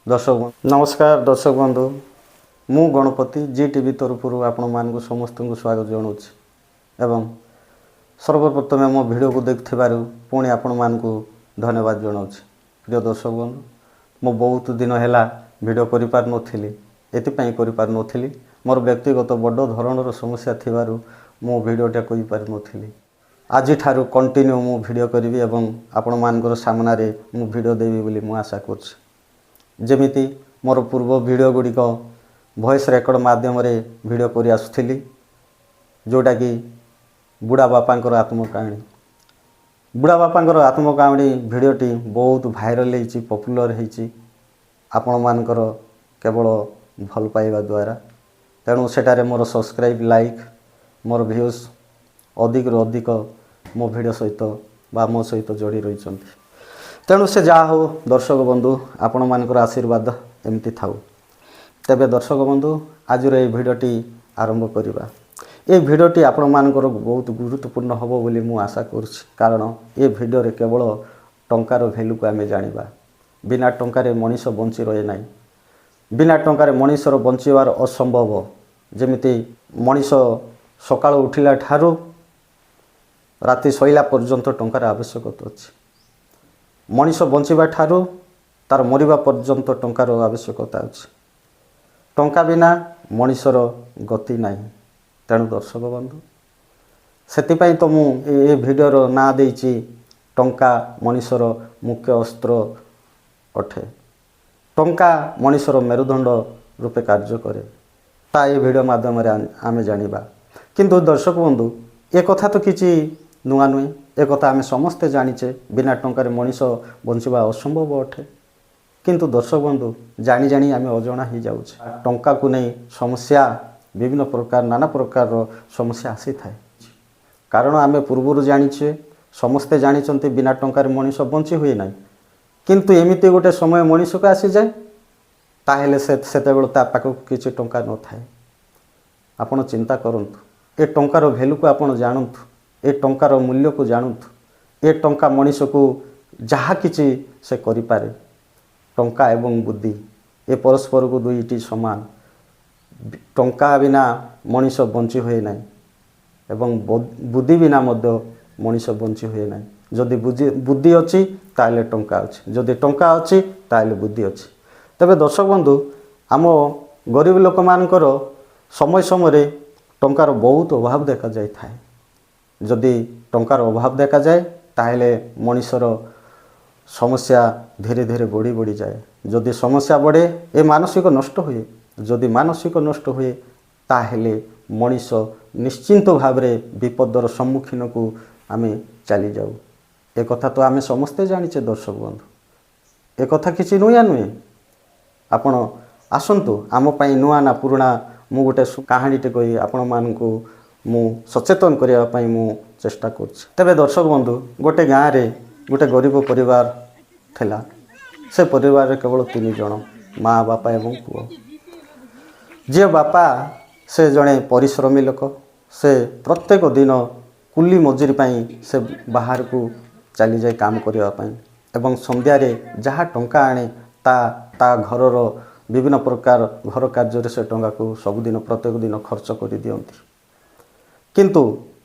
दर्शक नमस्कार दर्शक बंधु मु गणपति जी टीवी तरफ आपण मान समस्त को स्वागत जनाऊँ एवं सर्वप्रथमे मो वीडियो को देखिबारु पुणी आपण मान धन्यवाद जनाऊँ। प्रिय दर्शक बंधु मो बहुत दिन है वीडियो करि पार नथिली एतिपई करि पार नथिली मोर व्यक्तिगत बड़ धरणर समस्या थिबारु मो वीडियोटा करि पार नथिली। आज ठारू कंटिन्यू मु वीडियो करी एवं आपण मानकर सामना रे मु वीडियो देवी बोली मु आशा करछि। जेमिति मोर पूर्व वीडियो गुड़िक वॉइस रेकर्ड माध्यम रे वीडियो करी आसुथिली जोटा कि बुढ़ा बापांकर आत्मकाहानी। बुढ़ा बापांकर आत्मकाहानी वीडियोटी बहुत भाइराल होइछि, पॉपुलर होइछि आपण मानकर केवल भल पाइबा द्वारा। तेणु सेटारे मोर सब्सक्राइब लाइक मोर व्यूज अधिक रु अधिक मो वीडियो सहित बा मो सहित जोड़ी रही। तेणु से जहाँ हो दर्शक बंधु आपण मानकर आशीर्वाद एमती थाउ। तेबे दर्शक बंधु आज ये भिडटी आरंभ करिबा। ये भिडटी आपण मानकर बहुत गुरुत्वपूर्ण हबो बोली मु आशा करछि, कारण ये भिडियो रे केवल टंकार वैल्यू को आमे जानिबा। बिना टंकारे मनीष बंची रहे नाही, बिना टंकारे मनीषर बंचीबार असंभव। जेमिति मनीष सकाळ उठिला ठारू राति सोइला पर्यंत टंकार आवश्यकता अछि। मनीष बंचीबा ठारू तार मरिबा पर्यंत टंकार आवश्यकता अछि। टंका बिना मनीषर गति नाही। तेणु दर्शक बंधु सेतिपई तो मु ए भिडियोर ना देइछि टंका मनीषर मुख्य अस्त्र अठे। टंका मनीषर मेरुदंड रूपे कार्य करे ता ए भिडियो माध्यम रे आमे जानिबा। किंतु दर्शक बंधु ए कथा तो किछि नुआ नुई, ए कथा आमे समस्ते जानिचे बिना टंकार मनीष बंचवा असंभव अठे। किंतु दर्शक बंधु जानी जानी आमे अजणा ही जाउछे। टंका को नहीं समस्या विभिन्न प्रकार नाना प्रकार समस्या आसी थाए, कारण आमे पूर्वरु जानिचे समस्ते जानिचंते बिना टंकार मनीष बंची हुए नाही। किंतु एमिति गोटे समय मनीष को आसी जाए ताहेले सेतेबेले ता पाखु किछि टंका न थाए। आपण चिंता करंतु, ए टंकार वैल्यू को आपण जानंतु, ए टंकार मूल्य को जानतु। ए टंका मनीष को जहाँ किछि से करि पारे। टंका एवं बुद्धि ए परस्पर को दुईटी समान। टंका बिना मनीष बंची हुए नाही एवं बुद्धि बिना मध्य मनीष बंची हुए नाही। जदि बुद्धि अछि ताले टंका अछि, जदि टंका अछि ताले बुद्धि अछि। तबे दर्शक बंधु आम गरीब लोक मानकर समय समय टंकार बहुत अभाव देखा जाय थाए। जदि टंकार अभाव देखा जाए ताहेले मनीषर समस्या धीरे धीरे बढ़ी बढ़ी जाए। जदि समस्या बढ़े ए मानसिक नष्ट हुए, जदि मानसिक नष्ट हुए ताहेले मनीष निश्चिंत भाव रे विपदर सम्मुखीन को आमे चली जाऊ। ए कथा तो आमे समस्ते जानिचे दर्शक बंधु, ए कथा किछि नुया नुए। आपण आसंतु आम पई नुआ ना पुराना मु गोटे कहानीटे कहि आपण मानकु मु सचेतन करिया पई मु चेष्टा करछि। तबे दर्शक बंधु गोटे गाँव रे गोटे गरीब परिवार थिला। से परिवार रे केवल 3 जण, माँ बापा एवं पुओ। जे बापा से जड़े परिश्रमी लोक, से प्रत्येक दिन कुली मजूरी पाई से बाहर को चली जाए काम करिया पाई एवं संध्या रे जहाँ टंका आने ता घरर विभिन्न प्रकार घर कार्य से टंका को सबुदिन प्रत्येक दिन खर्च कर दियंती। किंतु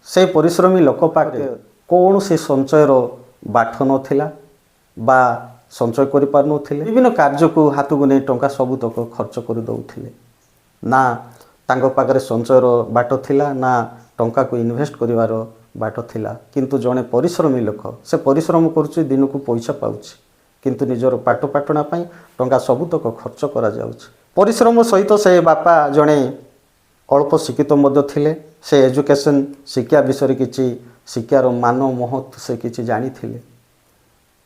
से परिश्रमी लोक पाखे कौन से संचयर बाट नथिला बा संचय करि पार नथिले। विभिन्न कार्य को हाथ को नहीं टंका सबुतक खर्च कर दउथिले। ना तांको पाखरे संचयर बाट थिला, ना टंका को इन्वेस्ट करिवार बाट थिला। किंतु जड़े परिश्रमी लोक से परिश्रम करुछि, दिन को पैसा पाउछि, किंतु निजर पाटना पाई टंका सबुतक खर्च करा जाउछि। परिश्रम सहित से बापा जड़े अल्प शिक्षित मध्य थिले। से एजुकेशन शिक्षा विषय किछि शिक्षार मान महत्व से किछि जानी थिले।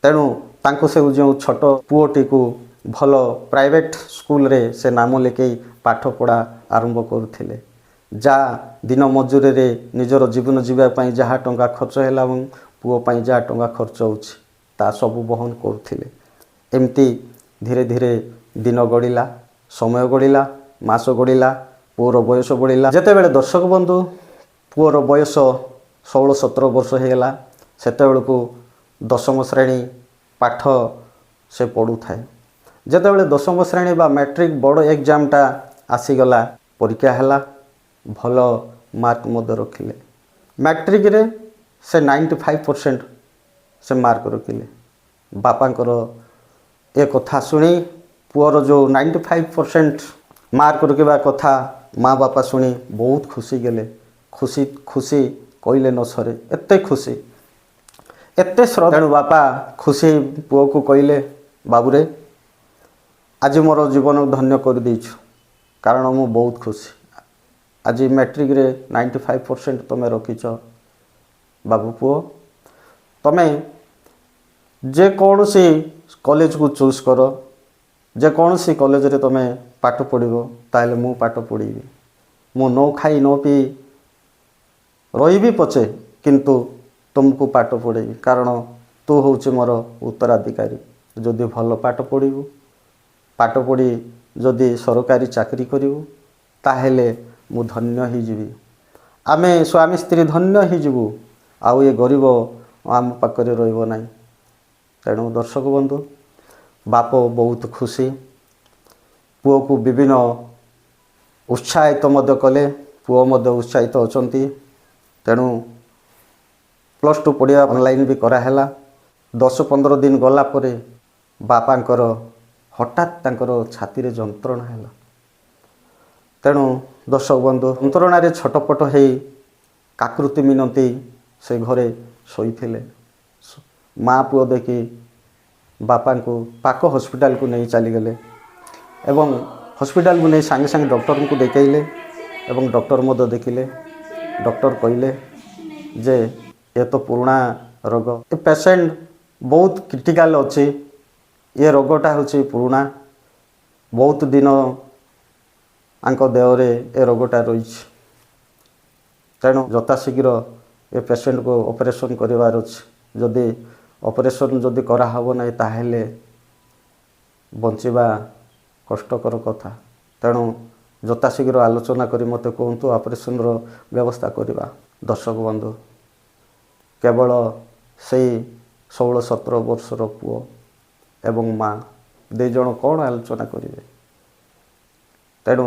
तेणु तांको से जो छोट पुओटी को भल प्राइवेट स्कूल रे से नाम लेके पाठ पढ़ा आरंभ करुथिले। जा दिन मजूरी रे निजर जीवन जीवा पई जहाँ टंका खर्च हैला एवं पुओ पई जहाँ टंका खर्च होछि ता सब बहन करुथिले। एमती धीरे धीरे दिन गड़िला, समय गड़िला, मास गड़िला, पुओर बयस बढ़िला। जेतेबेले दर्शक बंधु पुओर बयस 16-17 वर्ष होगा सेतेबेलू 10म श्रेणी पाठ से पढ़ू थाए। ଯେତେବେଳେ ଦଶମ ଶ୍ରେଣୀ ବା ମ୍ୟାଟ୍ରିକ୍ ବୋର୍ଡ଼ ଏକ୍ଜାମଟା ଆସିଗଲା, ପରୀକ୍ଷା ହେଲା, ଭଲ ମାର୍କ ମଧ୍ୟ ରଖିଲେ। ମ୍ୟାଟ୍ରିକରେ ସେ 95% ସେ ମାର୍କ ରଖିଲେ। ବାପାଙ୍କର ଏ କଥା ଶୁଣି, ପୁଅର ଯେଉଁ 95% ମାର୍କ ରଖିବା କଥା ମା ବାପା ଶୁଣି ବହୁତ ଖୁସି ଗଲେ। ଖୁସି କହିଲେ ନ ସରେ, ଏତେ ଖୁସି, ଏତେ ଶ୍ରଦ୍ଧା। ତେଣୁ ବାପା ଖୁସି ପୁଅକୁ କହିଲେ, ବାବୁରେ ଆଜି ମୋର ଜୀବନ ଧନ୍ୟ କରିଦେଇଛୁ, କାରଣ ମୁଁ ବହୁତ ଖୁସି। ଆଜି ମ୍ୟାଟ୍ରିକରେ 95% ତୁମେ ରଖିଛ। ବାବୁ ପୁଅ, ତୁମେ ଯେକୌଣସି କଲେଜକୁ ଚୁଜ୍ କର, ଯେକୌଣସି କଲେଜରେ ତୁମେ ପାଠ ପଢ଼ିବ, ତାହେଲେ ମୁଁ ପାଠ ପଢ଼ିବି। ମୁଁ ନ ଖାଇ ନ ପିଇ ରହିବି ପଛେ, କିନ୍ତୁ ତୁମକୁ ପାଠ ପଢ଼େଇବି, କାରଣ ତୁ ହେଉଛୁ ମୋର ଉତ୍ତରାଧିକାରୀ। ଯଦି ଭଲ ପାଠ ପଢ଼ିବୁ, ପାଠ ପଢ଼ି ଯଦି ସରକାରୀ ଚାକିରି କରିବୁ, ତାହେଲେ ମୁଁ ଧନ୍ୟ ହେଇଯିବି। ଆମେ ସ୍ୱାମୀ ସ୍ତ୍ରୀ ଧନ୍ୟ ହେଇଯିବୁ, ଆଉ ଏ ଗରିବ ଆମ ପାଖରେ ରହିବ ନାହିଁ। ତେଣୁ ଦର୍ଶକ ବନ୍ଧୁ, ବାପ ବହୁତ ଖୁସି, ପୁଅକୁ ବିଭିନ୍ନ ଉତ୍ସାହିତ ମଧ୍ୟ କଲେ, ପୁଅ ମଧ୍ୟ ଉତ୍ସାହିତ ଅଛନ୍ତି। ତେଣୁ +2 ପଢ଼ିବା ଅନଲାଇନ୍ ବି କରାହେଲା। 10-15 ଦିନ ଗଲା ପରେ ବାପାଙ୍କର ହଠାତ୍ ତାଙ୍କର ଛାତିରେ ଯନ୍ତ୍ରଣା ହେଲା। ତେଣୁ ଦର୍ଶକ ବନ୍ଧୁ, ଯନ୍ତ୍ରଣାରେ ଛଟପଟ ହେଇ କାକୃତି ମିନତି ସେ ଘରେ ଶୋଇଥିଲେ। ମା ପୁଅ ଦେଖି ବାପାଙ୍କୁ ପାଖ ହସ୍ପିଟାଲକୁ ନେଇ ଚାଲିଗଲେ ଏବଂ ହସ୍ପିଟାଲକୁ ନେଇ ସାଙ୍ଗେ ସାଙ୍ଗେ ଡକ୍ଟରଙ୍କୁ ଦେଖାଇଲେ ଏବଂ ଡକ୍ଟର ମଧ୍ୟ ଦେଖିଲେ। ଡକ୍ଟର କହିଲେ ଯେ ଏ ତ ପୁରୁଣା ରୋଗ, ଏ ପେସେଣ୍ଟ ବହୁତ କ୍ରିଟିକାଲ ଅଛି, ଏ ରୋଗଟା ହେଉଛି ପୁରୁଣା, ବହୁତ ଦିନ ଆଙ୍କ ଦେହରେ ଏ ରୋଗଟା ରହିଛି। ତେଣୁ ଯଥାଶୀଘ୍ର ଏ ପେସେଣ୍ଟକୁ ଅପରେସନ୍ କରିବାର ଅଛି। ଯଦି ଅପରେସନ୍ ଯଦି କରାହେବ ନାହିଁ, ତାହେଲେ ବଞ୍ଚିବା କଷ୍ଟକର କଥା। ତେଣୁ ଯଥାଶୀଘ୍ର ଆଲୋଚନା କରି ମୋତେ କୁହନ୍ତୁ, ଅପରେସନ୍ର ବ୍ୟବସ୍ଥା କରିବା। ଦର୍ଶକ ବନ୍ଧୁ, କେବଳ ସେଇ 16-17 ବର୍ଷର ପୁଅ ଏବଂ ମା 2 ଜଣ କ'ଣ ଆଲୋଚନା କରିବେ। ତେଣୁ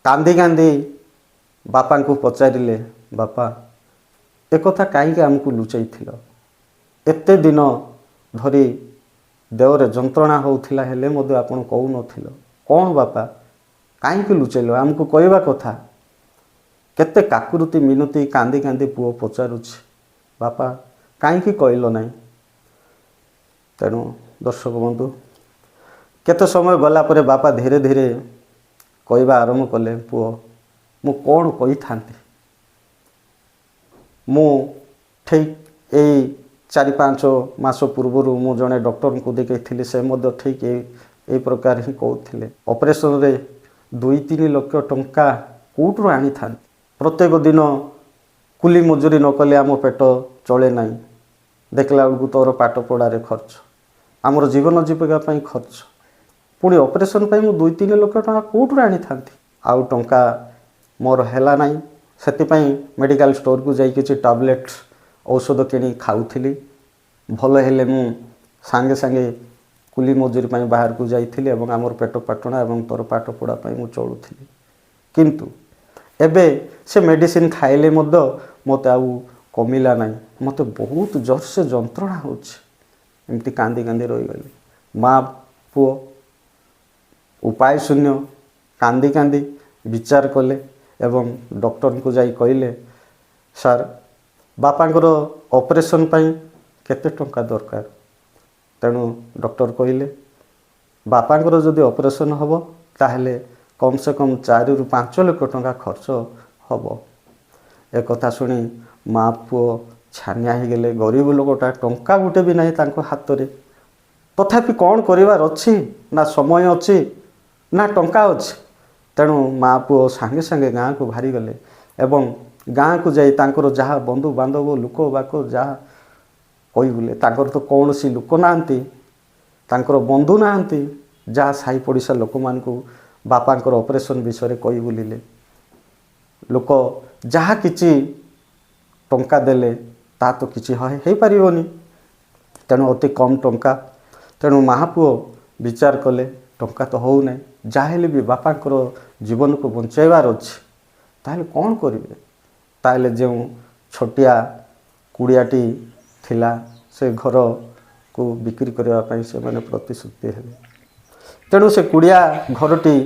କାନ୍ଦି କାନ୍ଦି ବାପାଙ୍କୁ ପଚାରିଲେ, ବାପା ଏକଥା କାହିଁକି ଆମକୁ ଲୁଚାଇଥିଲ? ଏତେ ଦିନ ଧରି ଦେହରେ ଯନ୍ତ୍ରଣା ହେଉଥିଲା, ହେଲେ ମଧ୍ୟ ଆପଣ କହୁନଥିଲ କ'ଣ? ବାପା କାହିଁକି ଲୁଚାଇଲ? ଆମକୁ କହିବା କଥା। କେତେ କାକୁରୁତି ମିନତି କାନ୍ଦି କାନ୍ଦି ପୁଅ ପଚାରୁଛି, ବାପା କାହିଁକି କହିଲ ନାହିଁ? ତେଣୁ ଦର୍ଶକ ବନ୍ଧୁ, କେତେ ସମୟ ଗଲା ପରେ ବାପା ଧୀରେ ଧୀରେ କହିବା ଆରମ୍ଭ କଲେ, ପୁଅ ମୁଁ କ'ଣ କହିଥାନ୍ତି? ମୁଁ ଠିକ୍ ଏଇ 4-5 ମାସ ପୂର୍ବରୁ ମୁଁ ଜଣେ ଡକ୍ଟରଙ୍କୁ ଦେଖାଇଥିଲି, ସେ ମଧ୍ୟ ଠିକ୍ ଏଇ ପ୍ରକାର ହିଁ କହୁଥିଲେ। ଅପରେସନରେ 2-3 ଲକ୍ଷ ଟଙ୍କା କେଉଁଠୁ ଆଣିଥାନ୍ତି? ପ୍ରତ୍ୟେକ ଦିନ କୁଲି ମଜୁରୀ ନ କଲେ ଆମ ପେଟ ଚଳେ ନାହିଁ। ଦେଖିଲା ବେଳକୁ ତୋର ପାଠ ପଢ଼ାରେ ଖର୍ଚ୍ଚ, ଆମର ଜୀବନ ଜୀବିକା ପାଇଁ ଖର୍ଚ୍ଚ, ପୁଣି ଅପରେସନ୍ ପାଇଁ ମୁଁ 2-3 ଲକ୍ଷ ଟଙ୍କା କେଉଁଠୁ ଆଣିଥାନ୍ତି? ଆଉ ଟଙ୍କା ମୋର ହେଲା ନାହିଁ। ସେଥିପାଇଁ ମେଡ଼ିକାଲ ଷ୍ଟୋରକୁ ଯାଇ କିଛି ଟାବଲେଟ୍ ଔଷଧ କିଣି ଖାଉଥିଲି। ଭଲ ହେଲେ ମୁଁ ସାଙ୍ଗେ ସାଙ୍ଗେ କୁଲି ମଜୁରୀ ପାଇଁ ବାହାରକୁ ଯାଇଥିଲି ଏବଂ ଆମର ପେଟ ପାଟଣା ଏବଂ ତୋର ପାଠ ପଢ଼ା ପାଇଁ ମୁଁ ଚଳୁଥିଲି। କିନ୍ତୁ ଏବେ ସେ ମେଡ଼ିସିନ ଖାଇଲେ ମଧ୍ୟ ମୋତେ ଆଉ କମିଲା ନାହିଁ, ମୋତେ ବହୁତ ଜୋରସେ ଯନ୍ତ୍ରଣା ହେଉଛି। ଏମିତି କାନ୍ଦି କାନ୍ଦି ରହିଗଲି। ମା ପୁଅ ଉପାୟ ଶୂନ୍ୟ କାନ୍ଦି କାନ୍ଦି ବିଚାର କଲେ ଏବଂ ଡକ୍ଟରଙ୍କୁ ଯାଇ କହିଲେ, ସାର୍ ବାପାଙ୍କର ଅପରେସନ୍ ପାଇଁ କେତେ ଟଙ୍କା ଦରକାର? ତେଣୁ ଡକ୍ଟର କହିଲେ, ବାପାଙ୍କର ଯଦି ଅପରେସନ୍ ହେବ ତାହେଲେ କମ୍ ସେ କମ୍ 4-5 ଲକ୍ଷ ଟଙ୍କା ଖର୍ଚ୍ଚ ହେବ। ଏକଥା ଶୁଣି ମା ପୁଅ ଛାନିଆ ହେଇଗଲେ। ଗରିବ ଲୋକଟା, ଟଙ୍କା ଗୋଟେ ବି ନାହିଁ ତାଙ୍କ ହାତରେ, ତଥାପି କ'ଣ କରିବାର ଅଛି? ନା ସମୟ ଅଛି ନା ଟଙ୍କା ଅଛି? ତେଣୁ ମା ପୁଅ ସାଙ୍ଗେ ସାଙ୍ଗେ ଗାଁକୁ ବାହାରିଗଲେ ଏବଂ ଗାଁକୁ ଯାଇ ତାଙ୍କର ଯାହା ବନ୍ଧୁବାନ୍ଧବ ଲୋକ ବାକ ଯାହା କହିବୁଲେ, ତାଙ୍କର ତ କୌଣସି ଲୋକ ନାହାନ୍ତି, ତାଙ୍କର ବନ୍ଧୁ ନାହାନ୍ତି, ଯାହା ସାହି ପଡ଼ିଶା ଲୋକମାନଙ୍କୁ ବାପାଙ୍କର ଅପରେସନ୍ ବିଷୟରେ କହି ବୁଲିଲେ। ଲୋକ ଯାହା କିଛି ଟଙ୍କା ଦେଲେ ତାହା ତ କିଛି ହେଇପାରିବନି, ତେଣୁ ଅତି କମ୍ ଟଙ୍କା। ତେଣୁ ମା ପୁଅ विचार कले टंका तो हो ना जहाँ भी बापांकर जीवन को बंचाइबार अच्छे ताहले कौन करेंगे ताहले जो छोटिया कुड़ियाटी थिला से घर को बिक्री करने से मैंने प्रतिश्रुति हेले तेणु से कुड़िया घरटी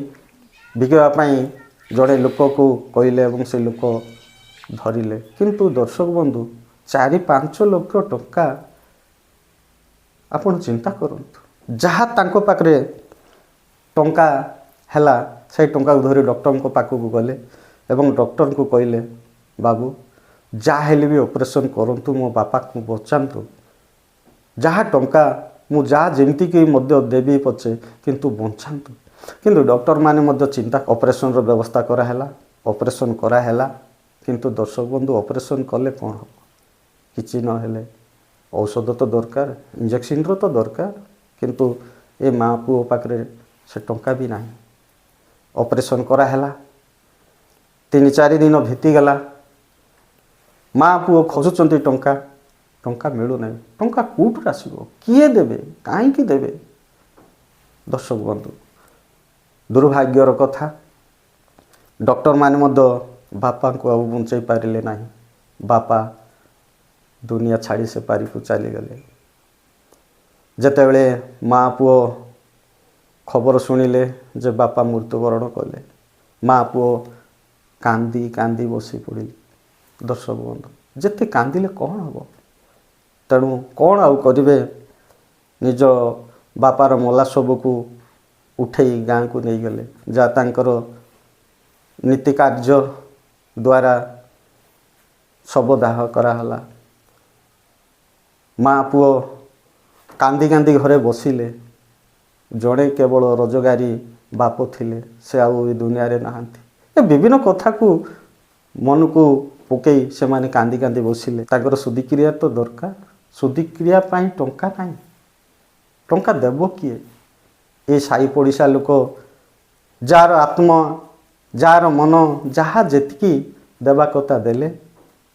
बिकवाई जड़े लोक को कहले और से लोक धरिले किंतु दर्शक बंधु 4-5 लाख टंका आपण चिंता करंतु जहाँ तांको पाखरे टंका हैला से टंका धरी डॉक्टर को पाखक गले एवं डॉक्टर को कहले बाबू जहाँ हेले भी ऑपरेशन करंतु मो बापा को बचातु जहाँ टंका मु जहाँ जमती कि मध्य देवी पछे किंतु बचातु किंतु डॉक्टर माने मध्य चिंता ऑपरेशन रो व्यवस्था कराला ऑपरेशन कराला किंतु दर्शक बंधु ऑपरेशन कले कौन हम किसी न हेले औषध तो दरकार इंजेक्शन रो तो दरकार किंतु ए माँ पुओ पाखरे से टंका भी नहीं ऑपरेशन कराला 3-4 दिन भीतीगला माँ पुओ खोजुंट टंका टंका मिलू ना टंका कौटू आसो किए देवे कहीं देवे दर्शक बंधु दुर्भाग्यर कथा डॉक्टर माने मध्य बापा को अब बंचाई पारे ना बापा दुनिया छाड़ी से पारी को चलीगले जितेबले माँ पुओ खबर शुणिले जे बापा मृत्युवरण कले माँ पुओ कांदी कांदी बसी पड़े दर्शक बंधु जिते कांदिले कौन हम तेणु कौन आउ करेंगे निज बापार मला सब को उठे गाँ को नहीं गले जहाँ तांकर नीति कार्य द्वारा शवदाह कराला माँ पुओ कांदी कांदी घरे बसिले जड़े केवल रोजगारी बाप थिले से आउ दुनिया रे नहांती विभिन्न कथा को मन को पकई से माने कांदी कांदी बसिले ताकर शुद्धिक्रिया तो दरकार शुद्धिक्रिया पाई टंका नहीं टंका देव किए ये साई पड़िशा लोक जार आत्मा जार मन जहाँ जेतिकी देवा कथा देले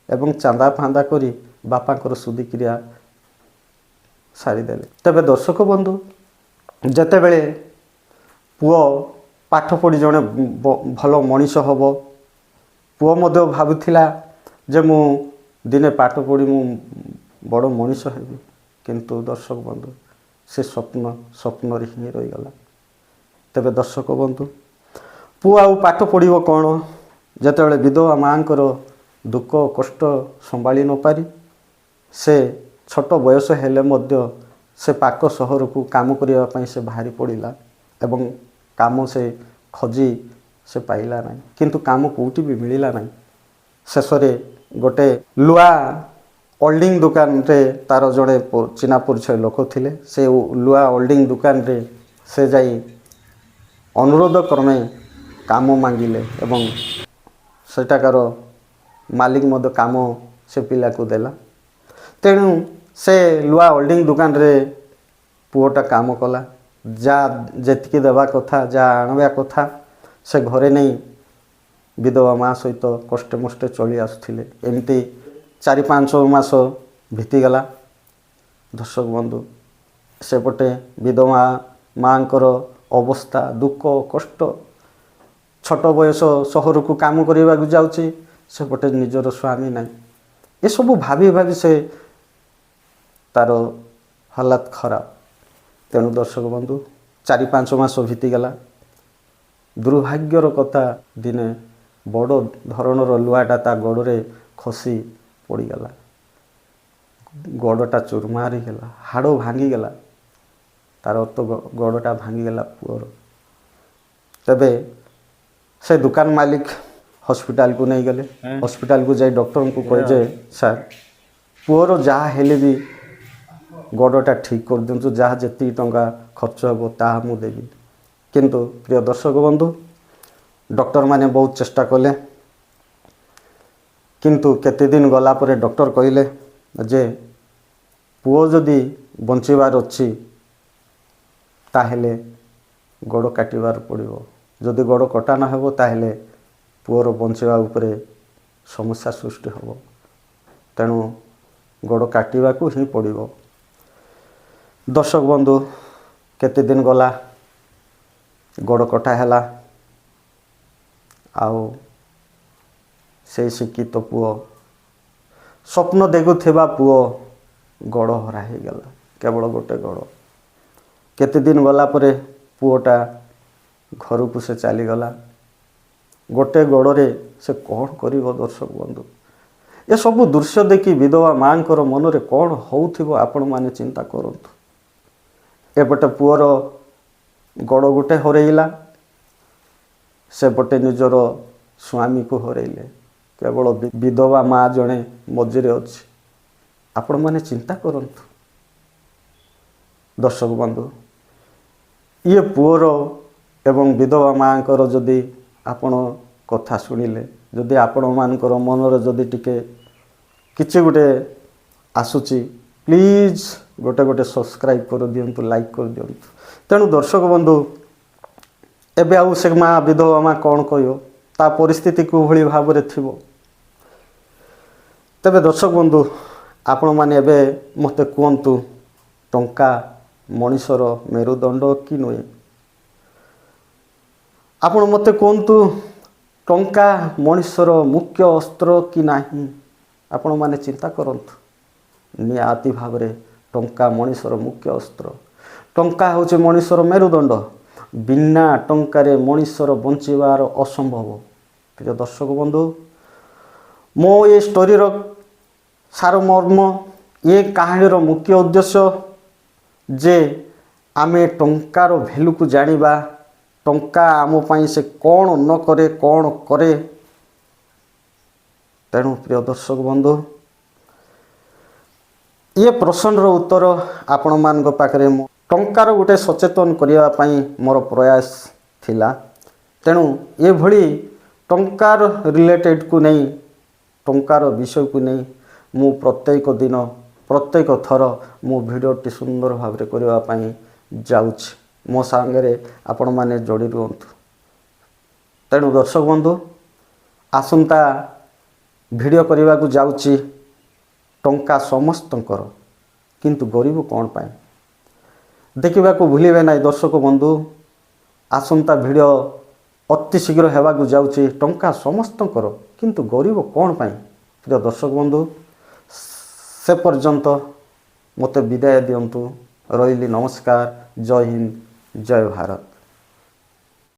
एवं चांदा फांदा करी बापांकर शुद्धिक्रिया सारीदेले तेबे दर्शक बंधु जिते बड़े पुओ पाठ पढ़ी जड़े भल मनीष हम पुओ मध्य भावुला जे मु दिने पाठ पढ़ी मु बड़ मनीष हेबी किंतु दर्शक बंधु से स्वप्न स्वप्न ही रहीगला तेबे दर्शक बंधु पुओ आउ पाठ पढ़ो कौन जिते विधवा माँ दुख कष्ट संभाली न पारी से छोट बयस हेले मध्य से पाक सहर को काम करने से बाहरी पड़ा एवं काम से खोजी से पाइला नहीं किंतु काम कौटी भी मिलला नहीं शेष गोटे लुआ ओल्डिंग दुकान रे तार जड़े चिन्हा परिचय लोक थिले से लुआ ओल्डिंग दुकान रे से जाई अनुरोध क्रमे काम मांगिले एवं सेटाकार मालिक मध्य काम से पिला को देला तेणु से लुआ होल्डिंग दुकान रे पुओटा काम कला जा जेतिकी देवा कथा जा आणवा कथा से घरे नहीं विधवा माँ सहित कष्टे मष्टे चली आसुथिले एमती 4-5 मास भीतीगला दर्शक बंधु सेपटे विधवा माँकर अवस्था दुख कष्ट छोट बयस सहर को काम करने को जाऊँगी सेपटे निजर स्वामी ना ये सब भाभी भाभी से तार हालात खराब तेणु दर्शक बंधु 4-5 मास भीतीगला दुर्भाग्यर कथा दिने बड़ धरणर लुआटा ता गोड़े खसी पड़गला गोड़टा चूरमार गला हाड़ भांगीगला तार तो गोड़टा भांगीगला पुअर तेबे से दुकान मालिक हॉस्पिटल को नहीं गले हॉस्पिटल को जाई डॉक्टर को कहे जे सर पुअर जहाँ हेले भी गोड़टा ठीक कर दिंतु जहाँ जी टंका खर्च हे ताहा मु देवी किंतु प्रिय दर्शक बंधु डॉक्टर माने बहुत चेष्टा कले किंतु केते दिन गला परे डॉक्टर कहले जे पुओ जदि बंचीबार अच्छी ताहेले गोड़ काटिबार पड़िबो जदि गोड़ कटा न हेबो ताहेले पुओर बंचीबा उपरे समस्या सृष्टि हेबो तेणु गोड़ काटिबाकू ही पड़िबो दर्शक बंधु केते दिन गला गोड़ कटा है आउ से शिक्षित पुओ स्वप्न देखुवा पुओ गोड़ हरा हो गला केवल गोटे गोड़ केते दिन गला परे पुओटा घर को से चलीगला गोटे गोड़े से कौन कर दर्शक बंधु ये सब दृश्य देखी विधवा माँ मनरे कौन हो आपण मैंने चिंता करूँ एपटे पुअर गोड़ गोटे हरैला से पटे निजर स्वामी को हरैले केवल विधवा माँ जड़े मझे अच्छी आपण मैंने चिंता करूँ दर्शक बंधु ये पुअर एवं विधवा माँ जदि आपण कथा शुणिले जदि आपण मानकर मनरे जदि टिके किसी गोटे आसूची प्लीज गोटे गोटे सब्सक्राइब कर दिंतु लाइक कर दिंतु तेणु दर्शक बंधु एबे आउ से माँ विधवा माँ कौन कह ता परिस्थिति को भली भाव में थी तेबे दर्शक बंधु आपण मैंने एबे मते कहतु टंका मनीषर मेरुदंड कि नुहे आपण मते कहतु टंका मनीषर मुख्य अस्त्र कि नहीं आपण मैंने चिंता करंतु निहाती भाव में टंका मनीषर मुख्य अस्त्र टंका हूँ मनीषर मेरुदंड बिना टंकार मनीषर बंचार असंभव प्रिय दर्शक बंधु मो ये स्टोरीर सारमर्म ये कहानीर मुख्य उद्देश्य जे आमे टंकार भैल्यू को जानिबा टंका आम पाई से कौन न करे कौन करे तेणु प्रिय दर्शक बंधु ये प्रश्नर उत्तर आपण मान पाखे टंकार गोटे सचेतन करने मोर प्रयास थिला तेणु ये भली टंकार रिलेटेड को नहीं टंकार विषय को नहीं मु प्रत्येक दिन प्रत्येक थर मु भिडियोटी सुंदर भाव में करने जाऊँ मो सांगे आपण मैंने जोड़ी रुहतु तेणु दर्शक बंधु आसंता भिडियो करने को जाऊँगी टंका समस्तंकर किंतु गरीब कौन पाए देखा भूलिबे ना दर्शक बंधु आसंता भिडियो अति शीघ्र होगा जाऊँगी टंका समस्तंकर किंतु गरीब कौन पाए प्रिय दर्शक बंधु से पर्यंत मते विदाय दियंतु रही नमस्कार जय हिंद जय भारत।